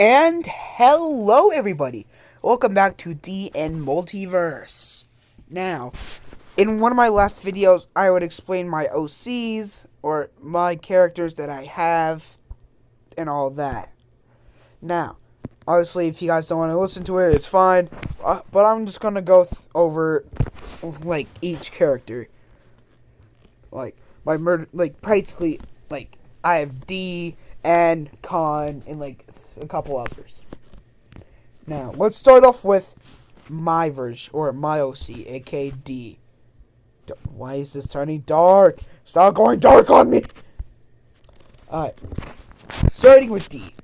And hello, everybody. Welcome back to DN Multiverse. Now, in one of my last videos, I would explain my OCs, or my characters that I have, and all that. Now, obviously, if you guys don't want to listen to it, it's fine. But I'm just going to go over, each character. Practically, I have D, and Khan, and, a couple others. Now, let's start off with my version, or my OC, aka D. Why is this turning dark? Stop going dark on me! Alright. Starting with D.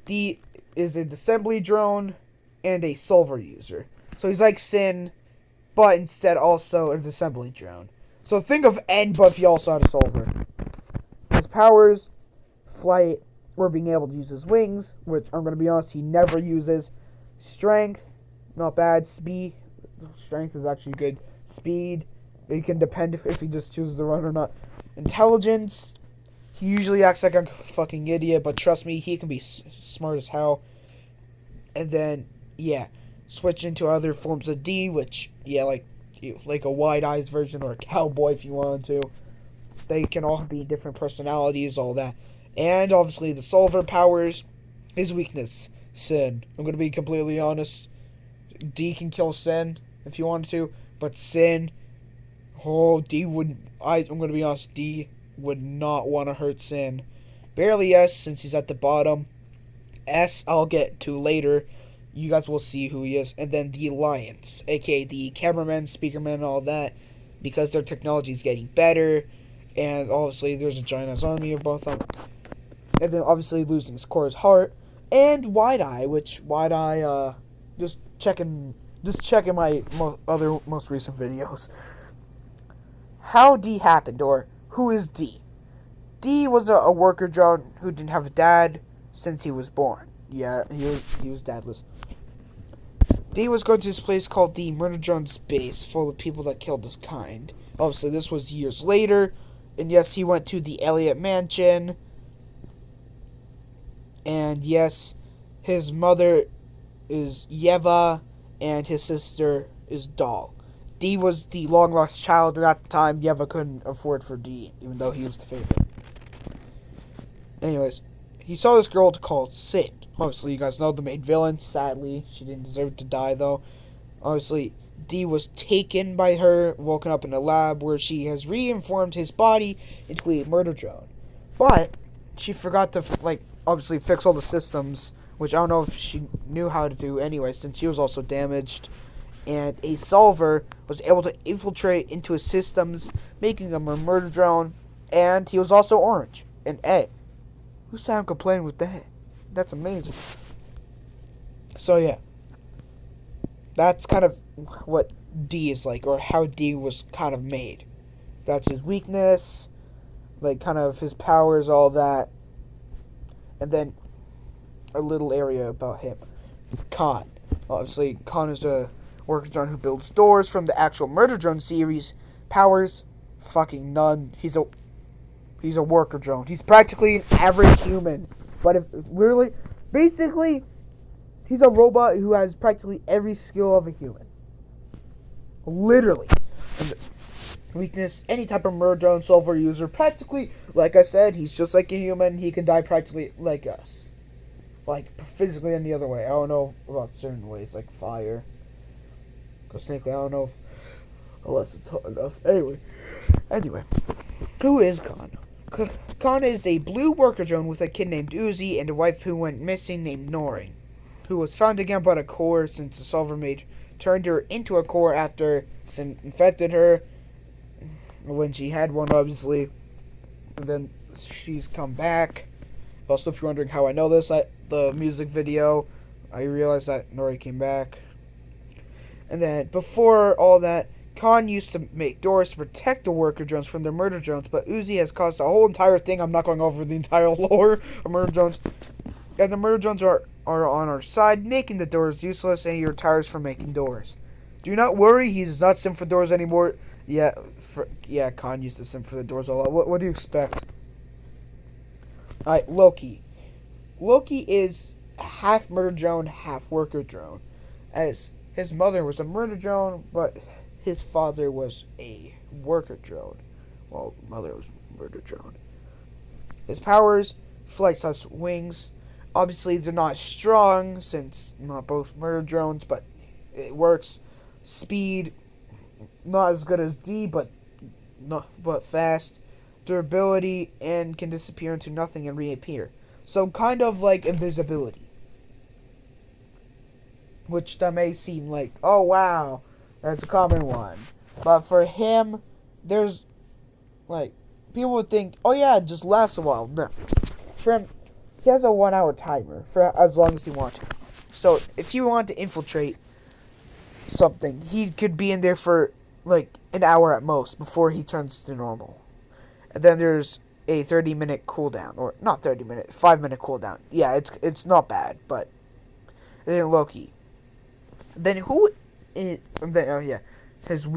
D is an assembly drone and a solver user. So he's like Sin, but instead also an assembly drone. So think of N, but if you also had a solver. His powers, flight, or being able to use his wings, which I'm going to be honest, he never uses. Strength, not bad. Speed, strength is actually good. Speed, it can depend if he just chooses to run or not. Intelligence, he usually acts like a fucking idiot, but trust me, he can be smart as hell. And then, switch into other forms of D, which, like a Wide Eyes version or a Cowboy if you wanted to. They can all be different personalities, all that. And obviously the solver powers, his weakness, Sin. I'm going to be completely honest. D can kill Sin if you wanted to, but Sin, I'm going to be honest, D would not want to hurt Sin. Barely S, since he's at the bottom. S, I'll get to later. You guys will see who he is. And then the Alliance, aka the cameraman, speakerman, all that, because their technology is getting better. And obviously there's a giant-ass army of both of them. And then obviously losing his core, his heart. And Wide Eye, which Wide Eye, just checking my other most recent videos. How D happened, or who is D? D was a worker drone who didn't have a dad since he was born. Yeah, he was dadless. D was going to this place called the Murder Drone Base, full of people that killed his kind. Obviously, this was years later, and yes, he went to the Elliot Mansion. And yes, his mother is Yeva, and his sister is Doll. D was the long-lost child, and at the time, Yeva couldn't afford for D, even though he was the favorite. Anyways, he saw this girl called Sin. Obviously, you guys know the main villain. Sadly, she didn't deserve to die, though. Obviously, D was taken by her, woken up in a lab, where she has reformed his body into a murder drone. But she forgot to, obviously fix all the systems, which I don't know if she knew how to do anyway, since she was also damaged. And a solver was able to infiltrate into his systems, making him a murder drone. And he was also orange. And Ed. Who sound complaining with that? That's amazing. So yeah. That's kind of what D is like, or how D was kind of made. That's his weakness, kind of his powers, all that. And then a little area about him. Khan. Obviously, Khan is the worker drone who builds doors from the actual Murder Drone series. Powers, fucking none. He's a worker drone. He's practically an average human. But basically, he's a robot who has practically every skill of a human. Literally. And weakness, any type of murder drone solver user, practically, like I said, he's just like a human. He can die practically like us. Physically any other way. I don't know about certain ways, like fire. Because technically, I don't know if unless it's hot enough. Anyway. Who is Khan? Khan is a blue worker drone with a kid named Uzi and a wife who went missing named Norin, who was found again by a core since the solver mate turned her into a core after Sin infected her when she had one, obviously. And then she's come back. Also, if you're wondering how I know this, the music video, I realized that Nori came back. And then, before all that, Khan used to make doors to protect the worker drones from their murder drones, but Uzi has caused a whole entire thing. I'm not going over the entire lore of murder drones. And the murder drones are on our side, making the doors useless, and he retires from making doors. Do not worry, he does not sim for doors anymore. Khan used to sim for the doors a lot. What do you expect? Alright, Loki. Loki is half murder drone, half worker drone, as his mother was a murder drone, but his father was a worker drone. Well, mother was murder drone. His powers, flight has wings. Obviously, they're not strong since not both murder drones, but it works. Speed, not as good as D, but fast. Durability, and can disappear into nothing and reappear. So kind of like invisibility. Which that may seem like, oh wow, that's a common one. But for him, there's like, people would think, oh yeah, it just lasts a while. No. For him, he has a 1 hour timer for as long as he wants. So if you want to infiltrate something, he could be in there for like an hour at most before he turns to normal. And then there's a 30-minute cooldown, or not 30-minute, 5-minute cooldown. Yeah, it's not bad, but then Loki. Then who is, then, oh yeah, his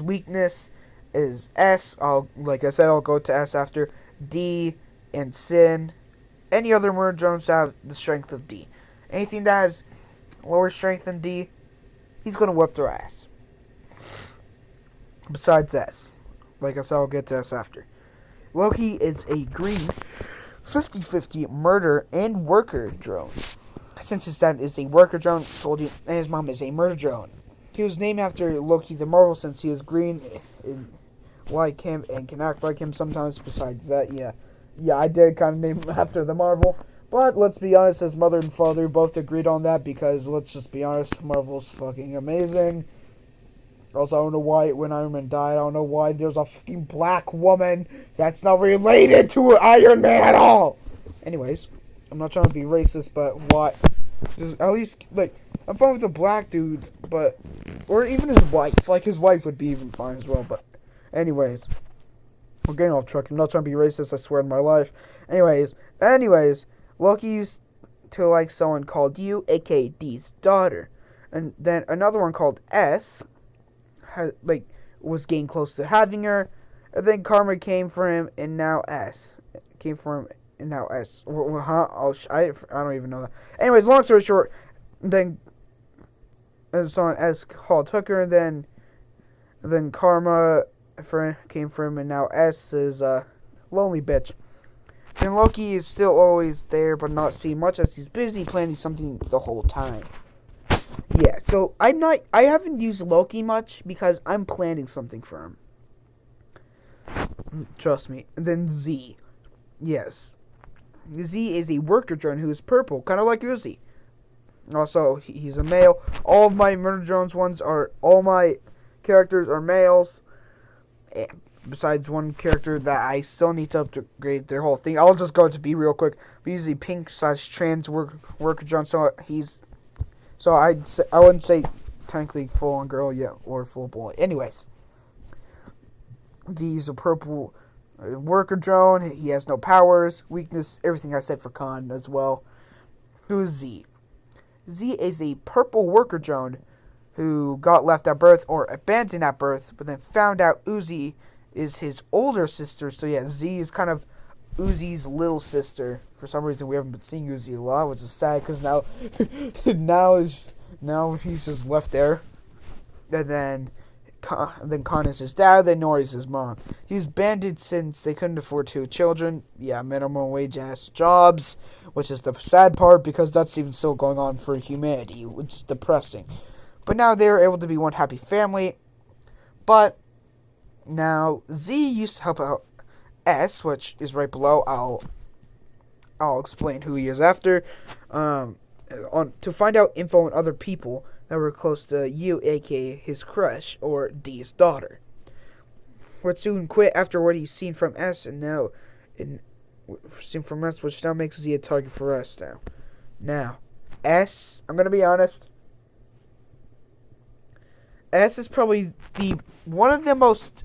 weakness is S. Like I said, I'll go to S after. D and Sin. Any other murder drones have the strength of D. Anything that has lower strength than D, he's gonna whip their ass. Besides S. Like I said, I'll get to S after. Loki is a green 50-50 murder and worker drone. Since his dad is a worker drone, told you, and his mom is a murder drone. He was named after Loki the Marvel since he is green like him and can act like him sometimes. Besides that, yeah, I did kind of name him after the Marvel. But let's be honest, his mother and father both agreed on that because let's just be honest, Marvel's fucking amazing. Also, I don't know why when Iron Man died, I don't know why there's a fucking black woman that's not related to Iron Man at all. Anyways, I'm not trying to be racist, but what? Just at least, like, I'm fine with a black dude, but, or even his wife. Like, his wife would be even fine as well, but, anyways. We're getting off track. I'm not trying to be racist, I swear in my life. Anyways, Loki used to like someone called you, aka D's daughter. And then another one called S, was getting close to having her. And then Karma came for him, and now S. Came for him, and now S. Huh? I don't even know that. Anyways, long story short, then someone S called Hooker, and then Karma came for him, and now S is a lonely bitch. And Loki is still always there, but not seen much as he's busy planning something the whole time. Yeah, so I haven't used Loki much because I'm planning something for him. Trust me. And then Z. Yes. Z is a worker drone who is purple, kind of like Uzi. Also, he's a male. All of my Murder Drones all my characters are males. Besides one character that I still need to upgrade their whole thing. I'll just go to B real quick. But he's a pink/trans worker drone, so I wouldn't say technically full on girl yet or full boy. Anyways, he's a purple worker drone. He has no powers, weakness, everything I said for Khan as well. Who is Z? Z is a purple worker drone who got left at birth or abandoned at birth, but then found out Uzi is his older sister. So yeah, Z is kind of Uzi's little sister. For some reason, we haven't been seeing Uzi a lot, which is sad because now he's just left there. And then Khan is his dad. Then Nori is his mom. He's banded since they couldn't afford 2 children. Yeah, minimum wage ass jobs, which is the sad part because that's even still going on for humanity, which is depressing. But now they are able to be one happy family. But now Z used to help out S, which is right below. I'll explain who he is after. To find out info on other people that were close to you, aka his crush or D's daughter. Would soon quit after what he's seen from S, and now seen from S, which now makes Z a target for us now. Now, S, I'm gonna be honest. S is probably one of the most.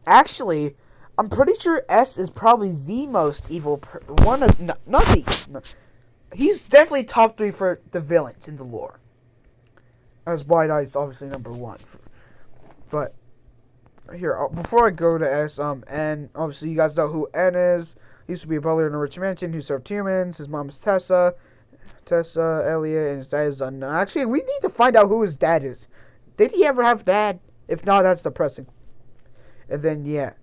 Actually, I'm pretty sure S is probably the most evil he's definitely top 3 for the villains in the lore. As Wide Eye is obviously number 1. But here, before I go to S, N, obviously you guys know who N is. He used to be a butler in a rich mansion who served humans. His mom is Tessa. Elliot, and his dad is unknown. Actually, we need to find out who his dad is. Did he ever have a dad? If not, that's depressing. And then, yeah.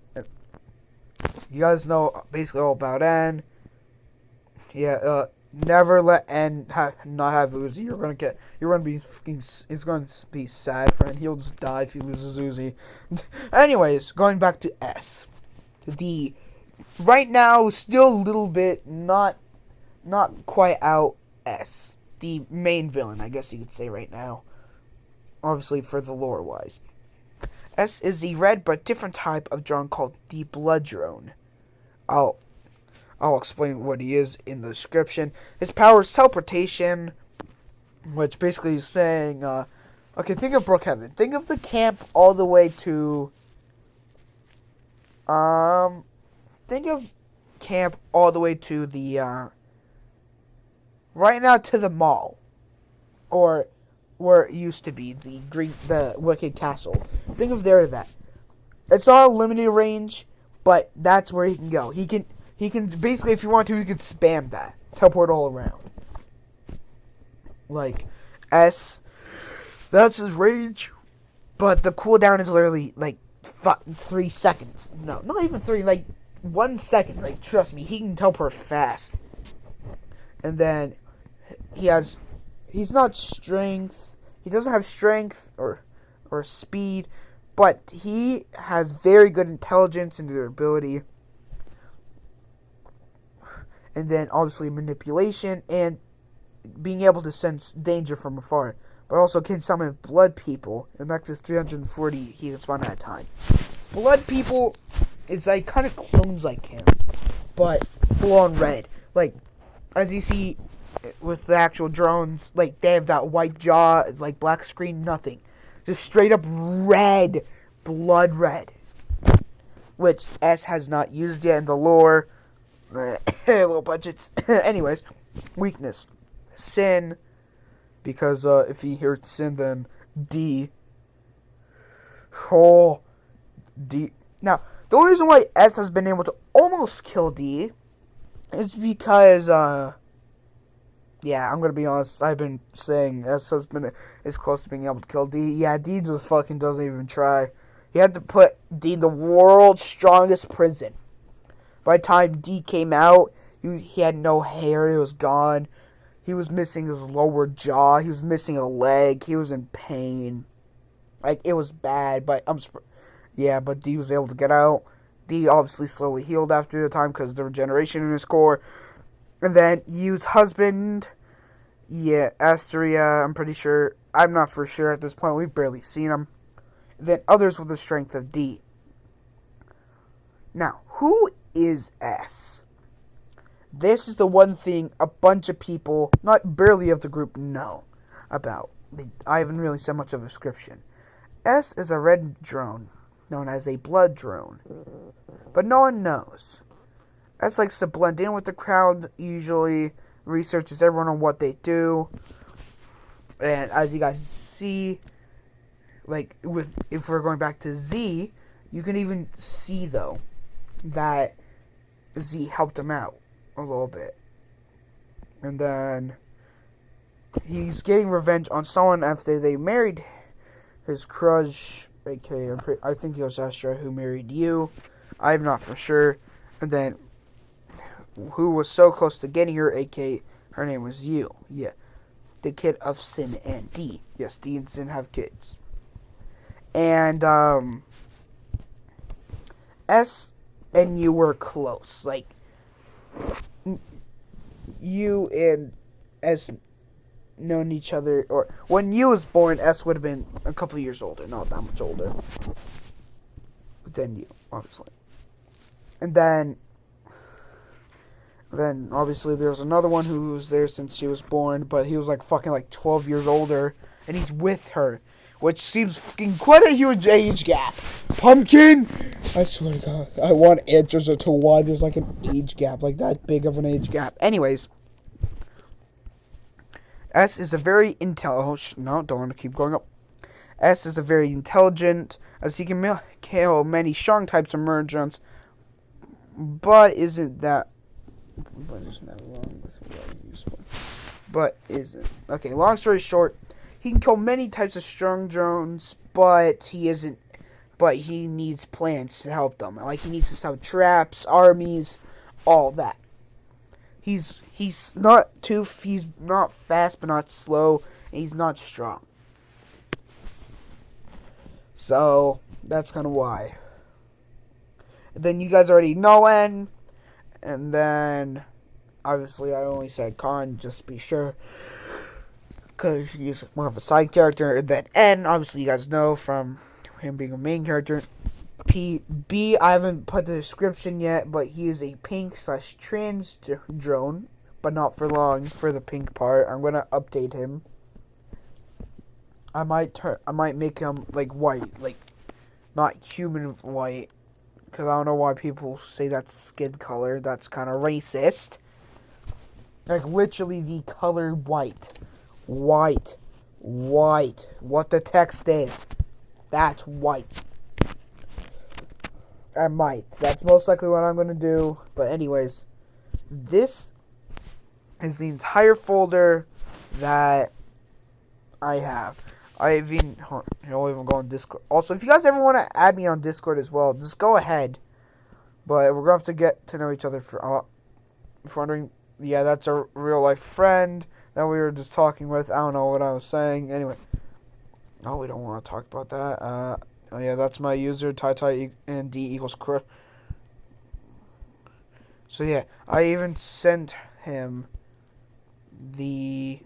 You guys know basically all about N. Yeah, never let N not have Uzi. You're gonna be fucking, it's gonna be sad for N. He'll just die if he loses Uzi. Anyways, going back to S. Right now, still a little bit, not quite out S. The main villain, I guess you could say right now. Obviously, for the lore-wise. S is the red but different type of drone called the Blood Drone. I'll explain what he is in the description. His power is teleportation, which basically is saying, okay, think of Brookhaven. Think of the camp all the way to, think of camp all the way to the, right now to the mall. Or where it used to be, the Wicked Castle. Think of there to that. It's all limited range, but that's where he can go. He can basically, if you want to, he could spam that. Teleport all around. Like, S, that's his range, but the cooldown is literally, like, 3 seconds. No, not even 3, like, 1 second. Like, trust me, he can teleport fast. And then, he's not strength, he doesn't have strength or speed, but he has very good intelligence and durability. And then, obviously, manipulation and being able to sense danger from afar. But also can summon blood people. The max is 340 he can spawn at a time. Blood people is like kind of clones like him, but full on red. Like, as you see with the actual drones, like, they have that white jaw, it's like black screen, nothing. Just straight up red. Blood red. Which S has not used yet in the lore. Low budgets. Anyways, weakness. Sin. Because if he hears sin, then D. Oh, D. Now, the only reason why S has been able to almost kill D is because, yeah, I'm gonna be honest, I've been saying S has been as close to being able to kill D. Yeah, D just fucking doesn't even try. He had to put D in the world's strongest prison. By the time D came out, he had no hair, it was gone. He was missing his lower jaw, he was missing a leg, he was in pain. Like, it was bad, but but D was able to get out. D obviously slowly healed after the time because the regeneration in his core. And then Yu's husband, yeah, Asteria, I'm not for sure at this point, we've barely seen him. And then others with the strength of D. Now, who is S? This is the one thing a bunch of people, not barely of the group, know about. I haven't really said much of a description. S is a red drone, known as a blood drone. But no one knows. S likes to blend in with the crowd, usually researches everyone on what they do. And as you guys see, like, if we're going back to Z, you can even see, though, that Z helped him out a little bit. And then he's getting revenge on someone after they married his crush, aka I think it was Astra who married you. I'm not for sure. And then who was so close to getting her, aka her name was Yu. Yeah. The kid of Sin and D. Yes, D and Sin have kids. And S and Yu were close. Like, Yu and S known each other, or when Yu was born, S would have been a couple years older, not that much older than Yu, obviously. And then obviously there's another one who was there since she was born, but he was like fucking like 12 years older, and he's with her, which seems fucking quite a huge age gap. Pumpkin! I swear to God, I want answers as to why there's like an age gap, like that big of an age gap. Anyways, S is a very no, don't want to keep going up. S is a very intelligent, as he can kill many strong types of merchants, but isn't that but it's not along with what I used for. But isn't. Okay, long story short, he can kill many types of strong drones, but he isn't. But he needs plans to help them. Like, he needs to set up traps, armies, all that. He's not fast, but not slow, and he's not strong. So that's kind of why. And then you guys already know N, and then obviously I only said Khan just to be sure, because he's more of a side character. And then N, obviously you guys know from him being a main character. B, I haven't put the description yet, but he is a pink/trans drone, but not for long for the pink part. I'm gonna update him. I might make him like white, like not human white, because I don't know why people say that's skin color. That's kind of racist. Like literally the color white. What the text is. That's white. I might. That's most likely what I'm going to do. But anyways, this is the entire folder that I have. I'll even go on Discord. Also, if you guys ever want to add me on Discord as well, just go ahead. But we're going to have to get to know each other for wondering. Yeah, that's a real life friend that we were just talking with. I don't know what I was saying. Anyway. No, we don't want to talk about that. Oh yeah, that's my user, TyTy and D equals cr. So yeah, I even sent him the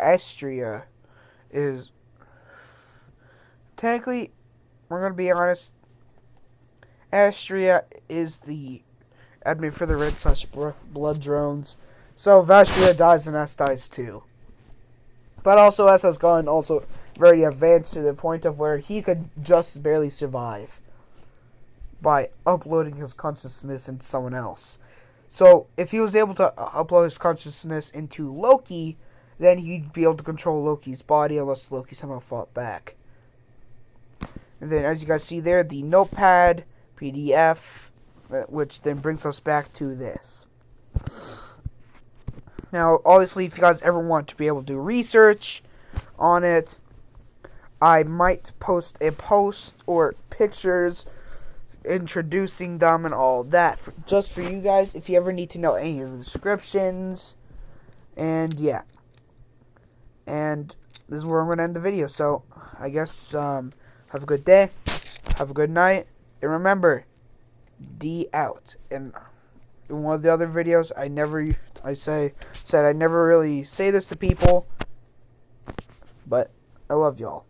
Astria is technically, we're gonna be honest, Astria is the admin for the red/blood drones. So Vastria dies and S dies too. But also S has gone also very advanced to the point of where he could just barely survive by uploading his consciousness into someone else. So if he was able to upload his consciousness into Loki, then he'd be able to control Loki's body unless Loki somehow fought back. And then as you guys see there, the notepad, PDF, which then brings us back to this. Now, obviously, if you guys ever want to be able to do research on it, I might post a post or pictures introducing them and all that, just for you guys, if you ever need to know any of the descriptions. And, yeah. And this is where I'm going to end the video. So, I guess, have a good day, have a good night, and remember, D out. And in one of the other videos, I never really say this to people, but I love y'all.